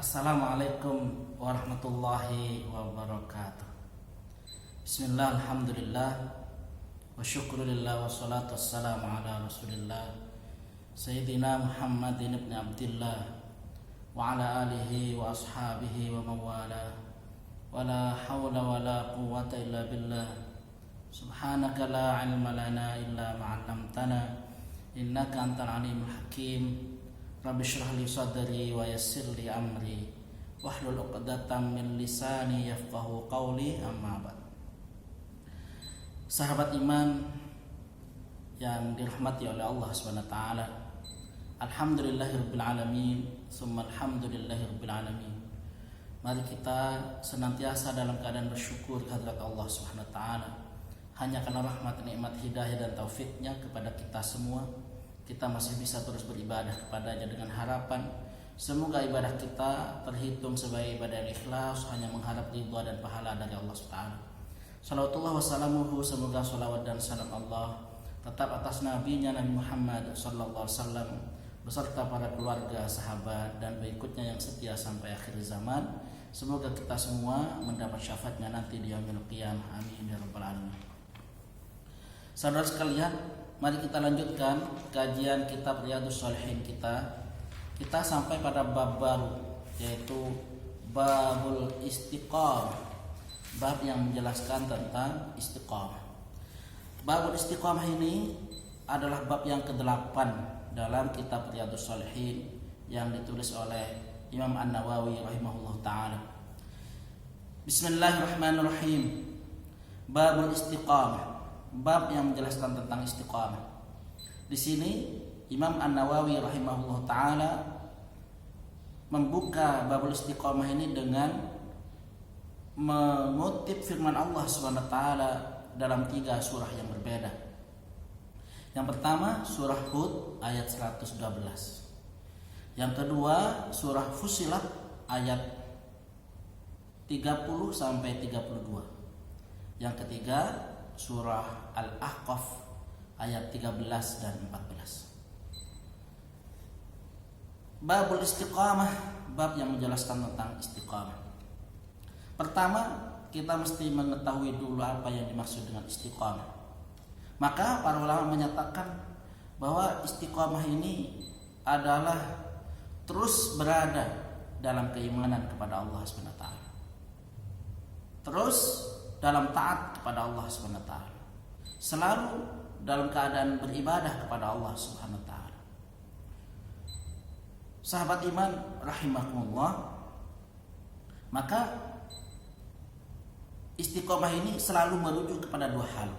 Assalamualaikum warahmatullahi wabarakatuh. Bismillah, alhamdulillah, wa syukrulillah, wa salatu wassalamu ala rasulillah Sayyidina Muhammadin ibn Abdillah wa ala alihi wa ashabihi wa mawala. Wa la hawla wa la quwwata illa billah. Subhanaka la ilma lana illa ma'allamtana innaka antal alimul hakim. Rabbi shrah li sadri wa yassir li amri wahlul 'uqdatam min lisani yafqahu qawli, amma ba'd. Sahabat iman yang dirahmati oleh Allah Subhanahu wa taala, alhamdulillahirabbil alamin, summa alhamdulillahirabbil alamin. Mari kita senantiasa dalam keadaan bersyukur kehadirat Allah Subhanahu wa taala. Hanya karena rahmat, nikmat, hidayah dan taufiknya kepada kita semua, kita masih bisa terus beribadah kepadanya dengan harapan semoga ibadah kita terhitung sebagai ibadah yang ikhlas, hanya mengharap ridha dan pahala dari Allah Subhanahu. Salawatullah wassalamuhu, semoga salawat dan salam Allah tetap atas nabinya Nabi Muhammad sallallahu alaihi wasallam beserta para keluarga, sahabat dan berikutnya yang setia sampai akhir zaman. Semoga kita semua mendapat syafaatnya nanti di yaumil qiyamah. Amin ya rabbal alamin. Saudara sekalian, mari kita lanjutkan kajian kitab Riyadhus Shalihin kita. Kita sampai pada bab baru, yaitu babul istiqamah, bab yang menjelaskan tentang istiqamah. Babul istiqamah ini adalah bab yang ke-8 dalam kitab Riyadhus Shalihin yang ditulis oleh Imam An-Nawawi rahimahullah ta'ala. Bismillahirrahmanirrahim. Babul istiqamah, bab yang menjelaskan tentang istiqamah. Di sini Imam An-Nawawi rahimahullah taala membuka babul istiqamah ini dengan mengutip firman Allah Subhanahu wa taala dalam 3 surah yang berbeda. Yang pertama surah Hud ayat 112. Yang kedua surah Fussilat ayat 30 sampai 32. Yang ketiga surah Al-Ahqaf ayat 13 dan 14. Babul istiqamah, bab yang menjelaskan tentang istiqamah. Pertama, kita mesti mengetahui dulu apa yang dimaksud dengan istiqamah. Maka para ulama menyatakan bahwa istiqamah ini adalah terus berada dalam keimanan kepada Allah Subhanahu wa taala. Terus dalam taat kepada Allah Subhanahu wa taala. Selalu dalam keadaan beribadah kepada Allah Subhanahu wa taala. Sahabat iman rahimakumullah, maka istiqomah ini selalu merujuk kepada 2 hal.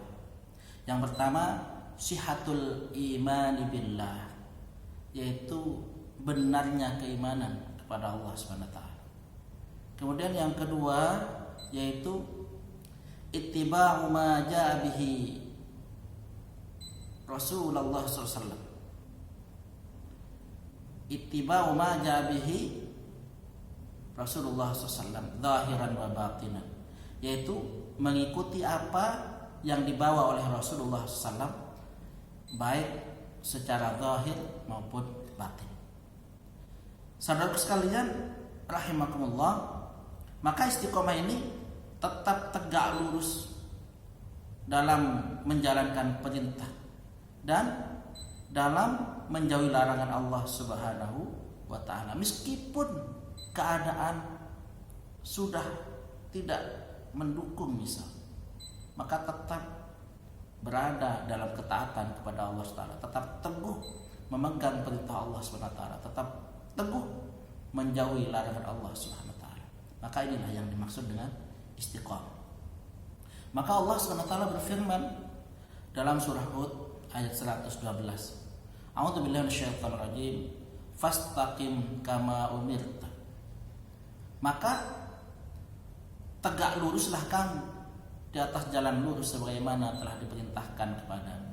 Yang pertama, sihatul imani billah, yaitu benarnya keimanan kepada Allah Subhanahu wa taala. Kemudian yang kedua yaitu ittiba'u ma ja'a bihi Rasulullah SAW. Ittiba'u ma ja'a bihi Rasulullah SAW zahiran wa batinan, yaitu mengikuti apa yang dibawa oleh Rasulullah SAW baik secara zahir maupun batin. Saudara sekalian rahimakumullah, maka istiqomah ini tetap tegak lurus dalam menjalankan perintah dan dalam menjauhi larangan Allah Subhanahu wa taala, meskipun keadaan sudah tidak mendukung misal, maka tetap berada dalam ketaatan kepada Allah Subhanahu wa taala, tetap teguh memegang perintah Allah Subhanahu wa taala, tetap teguh menjauhi larangan Allah Subhanahu wa taala. Maka inilah yang dimaksud dengan istiqamah. Maka Allah SWT berfirman dalam surah Hud ayat 112. A'udzubillahi minasyaitonir rajim. Fastaqim kama umirta. Maka tegak luruslah kamu di atas jalan lurus sebagaimana telah diperintahkan kepadamu.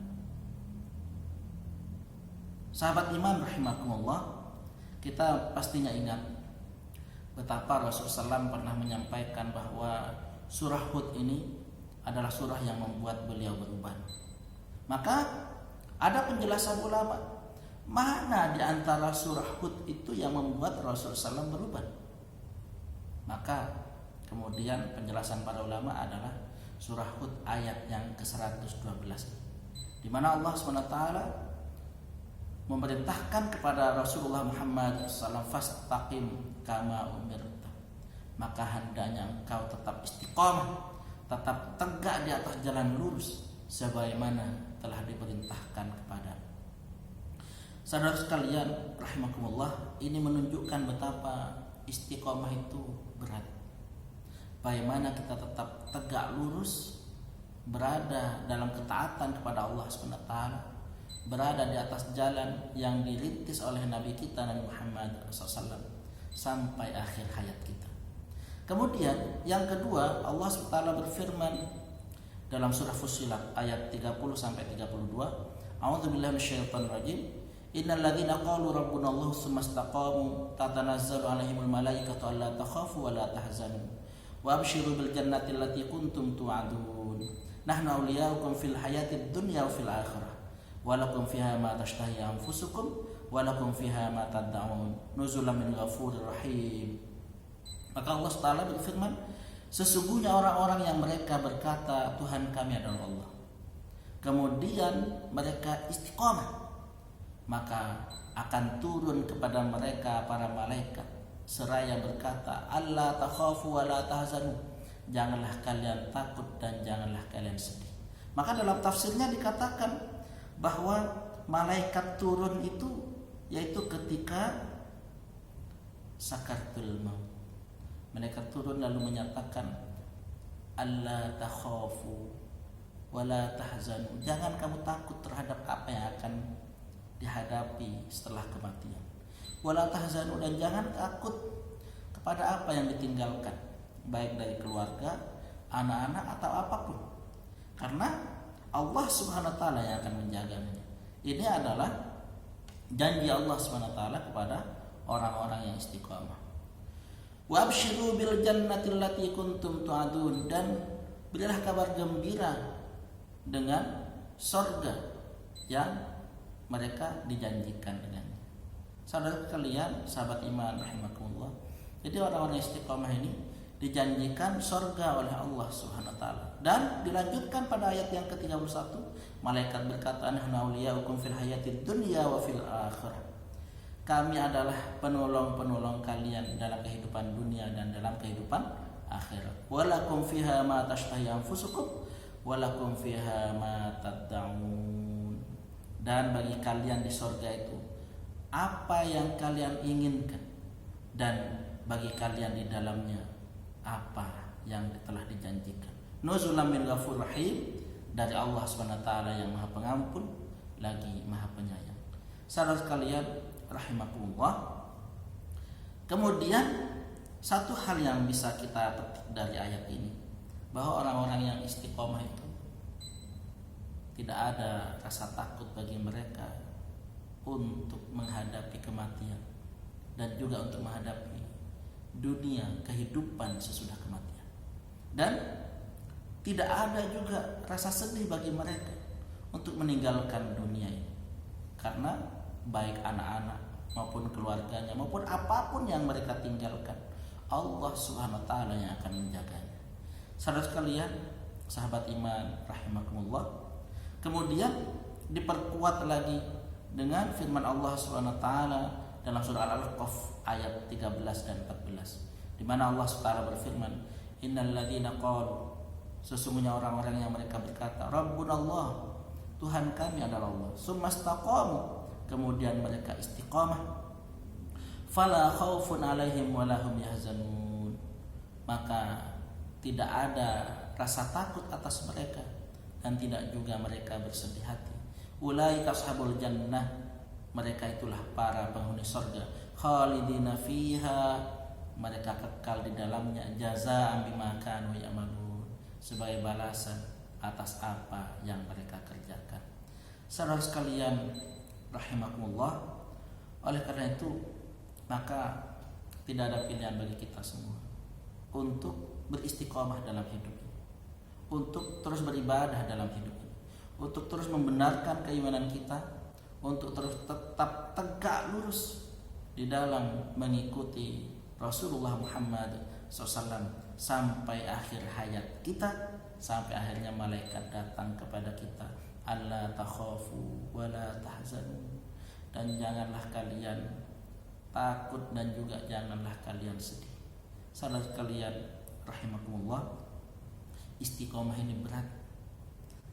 Sahabat iman rahimakumullah, kita pastinya ingat betapa Rasulullah SAW pernah menyampaikan bahwa surah Hud ini adalah surah yang membuat beliau berubah. Maka ada penjelasan ulama, mana di antara surah Hud itu yang membuat Rasulullah SAW berubah? Maka kemudian penjelasan para ulama adalah surah Hud ayat yang ke-112, di mana Allah SWT memerintahkan kepada Rasulullah Muhammad SAW, fastaqim kama umirta, maka hendaknya engkau tetap istiqamah, tetap tegak di atas jalan lurus sebagaimana telah diperintahkan kepada. Saudara sekalian rahimakumullah, ini menunjukkan betapa istiqamah itu berat. Bagaimana kita tetap tegak lurus, berada dalam ketaatan kepada Allah SWT, berada di atas jalan yang dirintis oleh Nabi kita Nabi Muhammad SAW sampai akhir hayat kita. Kemudian yang kedua, Allah SWT berfirman dalam surah Fussilat ayat 30-32, A'udzubillahi minasyaitonir rajim. Innal ladzina qalu rabbuna Allah tsumma istaqamu tatanazzalu 'alaihimul malaikatu alla takhafu wa la tahzanu wa abshiru bil jannati allati kuntum tu'adun. Nahnu awliyaukum fil hayatid dunya wa fil akhirah. Wa lakum fiha ma tashtahi anfusukum wa lakum fiha ma tad'un. Nuzulan min ghafurir rahim. Maka Allah Ta'ala berfirman, sesungguhnya orang-orang yang mereka berkata Tuhan kami adalah Allah, kemudian mereka istiqamah, maka akan turun kepada mereka para malaikat seraya berkata, alla takhafu wa la tahzanu, janganlah kalian takut dan janganlah kalian sedih. Maka dalam tafsirnya dikatakan bahwa malaikat turun itu yaitu ketika sakaratul maut. Malaikat turun lalu menyatakan, alla takhafu wa la tahzanu, jangan kamu takut terhadap apa yang akan dihadapi setelah kematian. Wala tahzanu, dan jangan takut kepada apa yang ditinggalkan, baik dari keluarga, anak-anak atau apapun, karena Allah Subhanahu wa taala yang akan menjaganya. Ini adalah janji Allah Subhanahu wa taala kepada orang-orang yang istiqamah. Wa absyiru bil jannati allati kuntum tu'adun, dan berilah kabar gembira dengan surga yang mereka dijanjikan dengannya. Saudara sekalian, sahabat iman rahimakumullah, jadi orang-orang istiqamah ini dijanjikan surga oleh Allah Subhanahu wa taala. Dan dilanjutkan pada ayat yang ke-31, malaikat berkata, nahnu awliyaukum fil hayatid dunya wa fil akhirah. Kami adalah penolong-penolong kalian dalam kehidupan dunia dan dalam kehidupan akhirat. Walakum fiha ma tashtahi anfusukum walakum fiha ma tad'un. Dan bagi kalian di surga itu apa yang kalian inginkan, dan bagi kalian di dalamnya apa yang telah dijanjikan. Nuzulan min ghafurur rahim, dari Allah SWT yang Maha Pengampun lagi Maha Penyayang. Saudara sekalian rahimakumullah, kemudian satu hal yang bisa kita petik dari ayat ini, bahwa orang-orang yang istiqomah itu tidak ada rasa takut bagi mereka untuk menghadapi kematian dan juga untuk menghadapi dunia, kehidupan sesudah kematian. Dan tidak ada juga rasa sedih bagi mereka untuk meninggalkan dunia ini, karena baik anak-anak maupun keluarganya maupun apapun yang mereka tinggalkan, Allah Subhanahu wa taala yang akan menjaganya. Saudara sekalian, sahabat iman rahimakumullah, kemudian diperkuat lagi dengan firman Allah Subhanahu wa taala dalam surah Al-Ahqaf ayat 13 dan 14, di mana Allah SWT berfirman, innal ladzina qalu, sesungguhnya orang-orang yang mereka berkata, Rabbunallah, Tuhan kami adalah Allah, tsumma istaqamu, kemudian mereka istiqamah, fala khaufun alaihim wa lahum yahzanun, maka tidak ada rasa takut atas mereka dan tidak juga mereka bersedih hati. Ulaika ashabul jannah, mereka itulah para penghuni surga, khalidina fiha, mereka kekal di dalamnya, jazaa'an bima kanu ya'malun, sebagai balasan atas apa yang mereka kerjakan. Saudara sekalian rahimakumullah, oleh karena itu maka tidak ada pilihan bagi kita semua untuk beristiqomah dalam hidup ini, untuk terus beribadah dalam hidup ini, untuk terus membenarkan keimanan kita, untuk terus tetap tegak lurus di dalam mengikuti Rasulullah Muhammad SAW sampai akhir hayat kita, sampai akhirnya malaikat datang kepada kita, alla takhafu wala tahzanu, dan janganlah kalian takut dan juga janganlah kalian sedih. Saudara kalian rahimakumullah, istiqomah ini berat,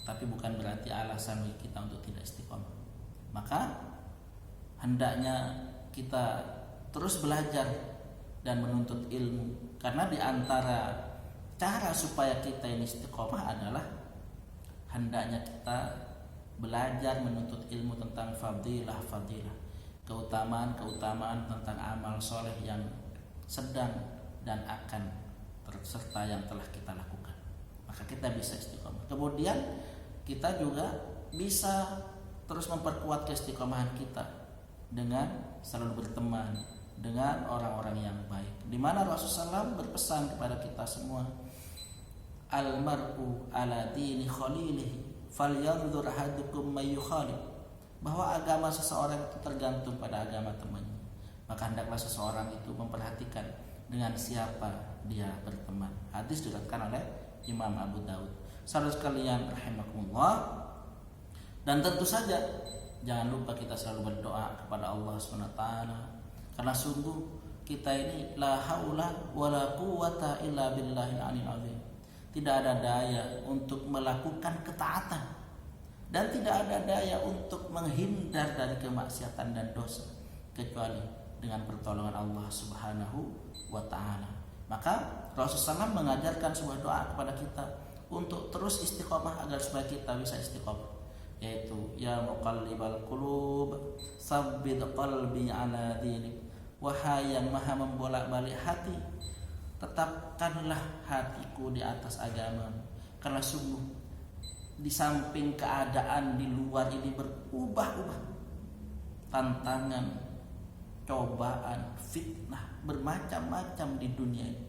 tapi bukan berarti alasan bagi kita untuk tidak istiqomah. Maka hendaknya kita terus belajar dan menuntut ilmu, karena di antara cara supaya kita ini istiqomah adalah hendaknya kita belajar menuntut ilmu tentang fadilah, keutamaan tentang amal soleh yang sedang dan akan serta yang telah kita lakukan. Maka kita bisa istiqomah. Kemudian kita juga bisa terus memperkuat keistiqomahan kita dengan selalu berteman dengan orang-orang yang baik, di mana Rasulullah SAW berpesan kepada kita semua, almar'u ala dini khalilihi falyanzur ahadukum may yukhalil, bahwa agama seseorang itu tergantung pada agama temannya. Maka hendaklah seseorang itu memperhatikan dengan siapa dia berteman. Hadis diriwayatkan oleh Imam Abu Daud. Saudara sekalian rahimakumullah, dan tentu saja jangan lupa kita selalu berdoa kepada Allah SWT, karena sungguh kita ini la haula wala quwata illa billahil aliyil azim. Tidak ada daya untuk melakukan ketaatan dan tidak ada daya untuk menghindar dari kemaksiatan dan dosa kecuali dengan pertolongan Allah Subhanahu wa taala. Maka Rasulullah SAW mengajarkan sebuah doa kepada kita untuk terus istiqomah agar supaya kita bisa istiqomah, yaitu ya muqallibal qulub tsabbit qalbi ala dinik, wahai yang maha membolak-balik hati, tetapkanlah hatiku di atas agama. Karena sungguh di samping keadaan di luar ini berubah-ubah, tantangan, cobaan, fitnah bermacam-macam di dunia ini,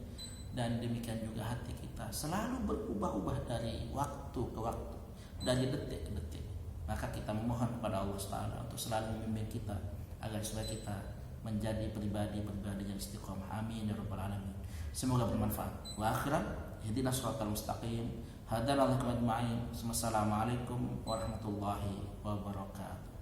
dan demikian juga hati kita selalu berubah-ubah dari waktu ke waktu, dari detik ke detik. Maka kita memohon kepada Allah SWT untuk selalu membimbing kita agar supaya kita menjadi pribadi-pribadi yang istiqomah. Amin ya rabbal alamin. Semoga bermanfaat. Wa akhiran ihdinas shiratal mustaqim. Hadanallahu ajma'in. Wassalamualaikum warahmatullahi wabarakatuh.